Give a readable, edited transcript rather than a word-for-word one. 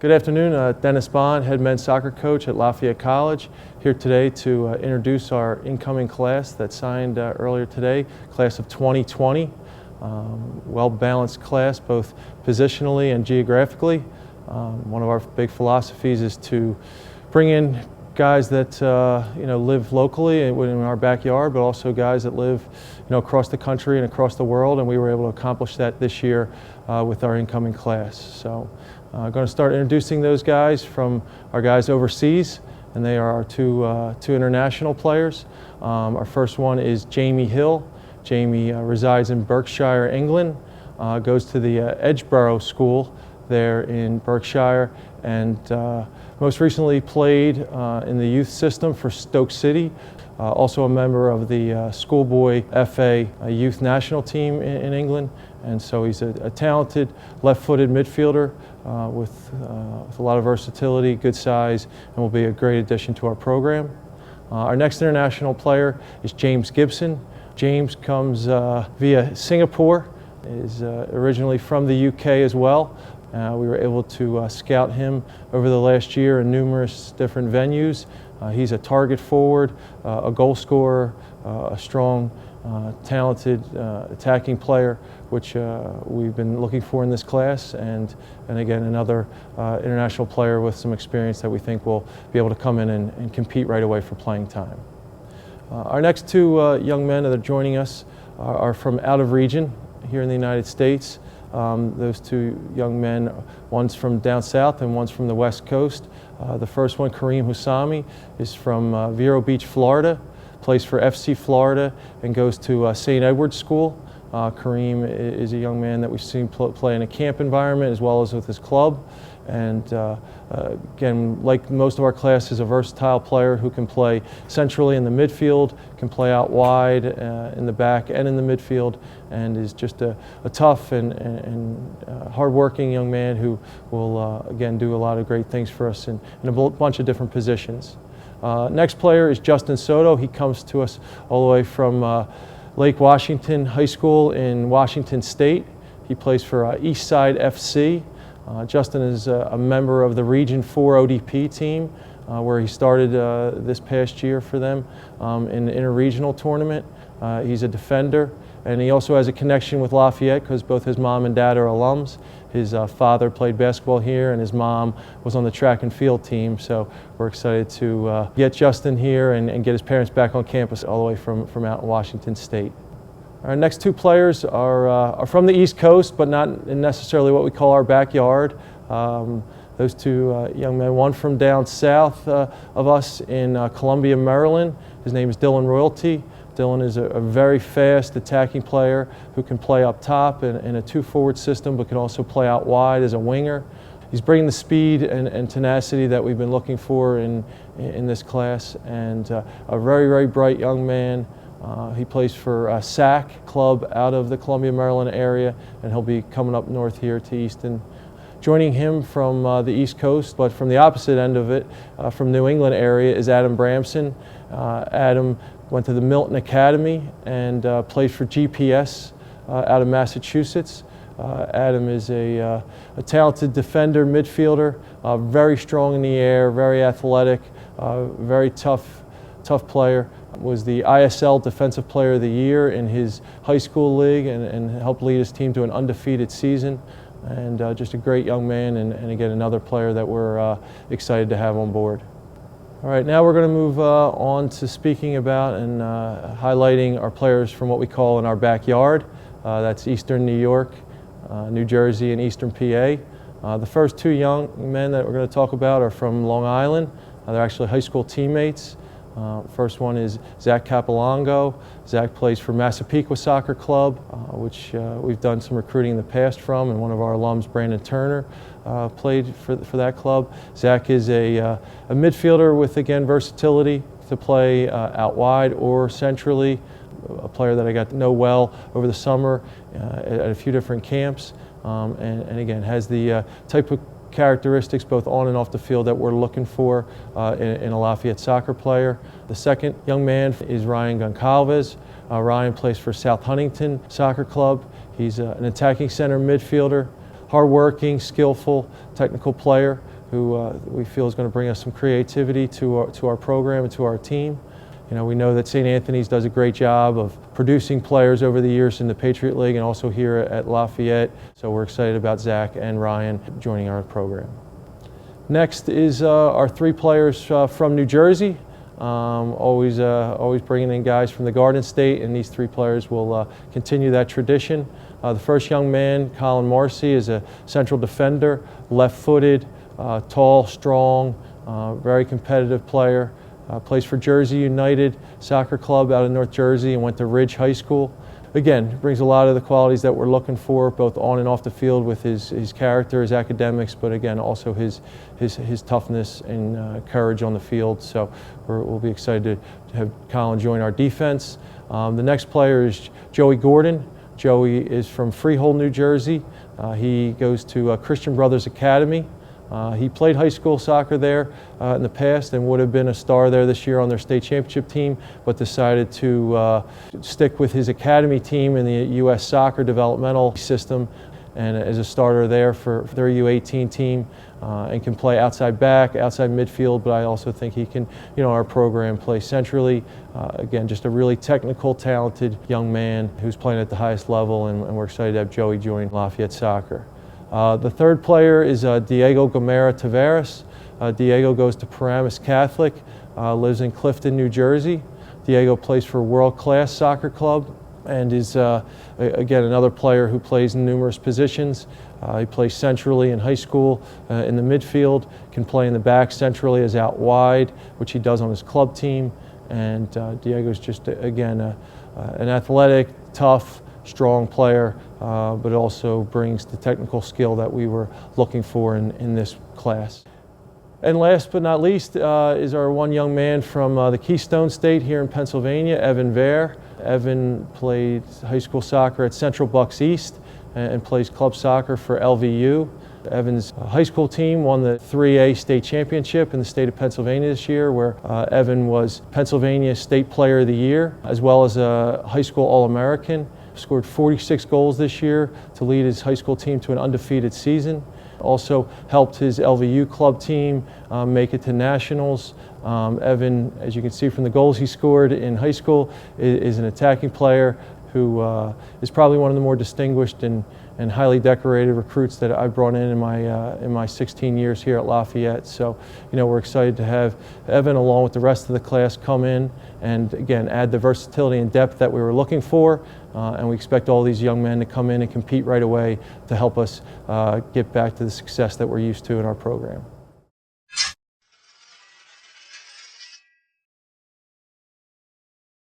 Good afternoon, Dennis Bohn, head men's soccer coach at Lafayette College, here today to introduce our incoming class that signed earlier today, class of 2020. Well-balanced class, both positionally and geographically. One of our big philosophies is to bring in guys that live locally in our backyard, but also guys that live across the country and across the world, and we were able to accomplish that this year with our incoming class. So I'm going to start introducing those guys from our guys overseas, and they are our two international players. Our first one is Jamie Hill. Jamie resides in Berkshire, England, goes to the Edgeborough School there in Berkshire, and most recently played in the youth system for Stoke City. Also a member of the schoolboy FA youth national team in England, and so he's a talented left-footed midfielder with a lot of versatility, good size, and will be a great addition to our program. Our next international player is James Gibson. James comes via Singapore, is originally from the UK as well. We were able to scout him over the last year in numerous different venues. He's a target forward, a goal scorer, a strong, talented attacking player, which we've been looking for in this class, and again another international player with some experience that we think will be able to come in and compete right away for playing time. Our next two young men that are joining us are from out of region here in the United States. Those two young men, one's from down south and one's from the West Coast. The first one, Kareem Husami, is from Vero Beach, Florida, plays for FC Florida and goes to St. Edward's School. Kareem is a young man that we've seen play in a camp environment as well as with his club. And again, like most of our classes, a versatile player who can play centrally in the midfield, can play out wide in the back and in the midfield, and is just a tough and hard-working young man who will, again, do a lot of great things for us in a bunch of different positions. Next player is Justin Soto. He comes to us all the way from Lake Washington High School in Washington State. He plays for Eastside FC. Justin is a member of the Region 4 ODP team, where he started this past year for them in the interregional tournament. He's a defender, and he also has a connection with Lafayette because both his mom and dad are alums. His father played basketball here, and his mom was on the track and field team, so we're excited to get Justin here and get his parents back on campus all the way from out in Washington State. Our next two players are from the East Coast, but not necessarily what we call our backyard. Those two young men, one from down south of us in Columbia, Maryland. His name is Dylan Royalty. Dylan is a very fast attacking player who can play up top in a two-forward system, but can also play out wide as a winger. He's bringing the speed and tenacity that we've been looking for in this class, and a very, very bright young man. He plays for SAC Club out of the Columbia, Maryland area, and he'll be coming up north here to Easton. Joining him from the East Coast, but from the opposite end of it, from New England area, is Adam Bramson. Adam went to the Milton Academy and played for GPS out of Massachusetts. Adam is a talented defender, midfielder, very strong in the air, very athletic, very tough player. Was the ISL Defensive Player of the Year in his high school league and helped lead his team to an undefeated season. And just a great young man, and again, another player that we're excited to have on board. All right, now we're going to move on to speaking about and highlighting our players from what we call in our backyard. That's Eastern New York, New Jersey, and Eastern PA. The first two young men that we're going to talk about are from Long Island. They're actually high school teammates. First one is Zach Capilongo. Zach plays for Massapequa Soccer Club, which we've done some recruiting in the past from, and one of our alums, Brandon Turner, played for that club. Zach is a midfielder with, again, versatility to play out wide or centrally, a player that I got to know well over the summer at a few different camps, and again, has the type of characteristics both on and off the field that we're looking for in a Lafayette soccer player. The second young man is Ryan Goncalves. Ryan plays for South Huntington Soccer Club. He's an attacking center midfielder, hardworking, skillful, technical player. who we feel is going to bring us some creativity to our program and to our team. You know, we know that St. Anthony's does a great job of producing players over the years in the Patriot League and also here at Lafayette. So we're excited about Zach and Ryan joining our program. Next is our 3 players from New Jersey. Always bringing in guys from the Garden State, and these 3 players will continue that tradition. The first young man, Colin Marcy, is a central defender, left-footed, tall, strong, very competitive player. Plays for Jersey United Soccer Club out of North Jersey and went to Ridge High School. Again, brings a lot of the qualities that we're looking for, both on and off the field, with his character, his academics, but again, also his toughness and courage on the field. So we'll be excited to have Colin join our defense. The next player is Joey Gordon. Joey is from Freehold, New Jersey. He goes to Christian Brothers Academy. He played high school soccer there in the past and would have been a star there this year on their state championship team, but decided to stick with his academy team in the U.S. soccer developmental system, and as a starter there for their U18 team, and can play outside back, outside midfield, but I also think he can, our program, play centrally. Again, just a really technical, talented young man who's playing at the highest level, and we're excited to have Joey join Lafayette Soccer. The third player is Diego Camara Tavares. Diego goes to Paramus Catholic, lives in Clifton, New Jersey. Diego plays for World Class Soccer Club and is, again, another player who plays in numerous positions. He plays centrally in high school in the midfield, can play in the back centrally as out wide, which he does on his club team. And Diego's just, again, an athletic, tough, strong player, but also brings the technical skill that we were looking for in this class. And last but not least is our one young man from the Keystone State here in Pennsylvania, Evan Vare. Evan played high school soccer at Central Bucks East and plays club soccer for LVU. Evan's high school team won the 3A state championship in the state of Pennsylvania this year, where Evan was Pennsylvania State Player of the Year, as well as a high school All-American. Scored 46 goals this year to lead his high school team to an undefeated season. Also helped his LVU club team make it to nationals. Evan, as you can see from the goals he scored in high school, is an attacking player who is probably one of the more distinguished and highly decorated recruits that I've brought in my 16 years here at Lafayette. So, we're excited to have Evan, along with the rest of the class, come in and, again, add the versatility and depth that we were looking for. And we expect all these young men to come in and compete right away to help us get back to the success that we're used to in our program.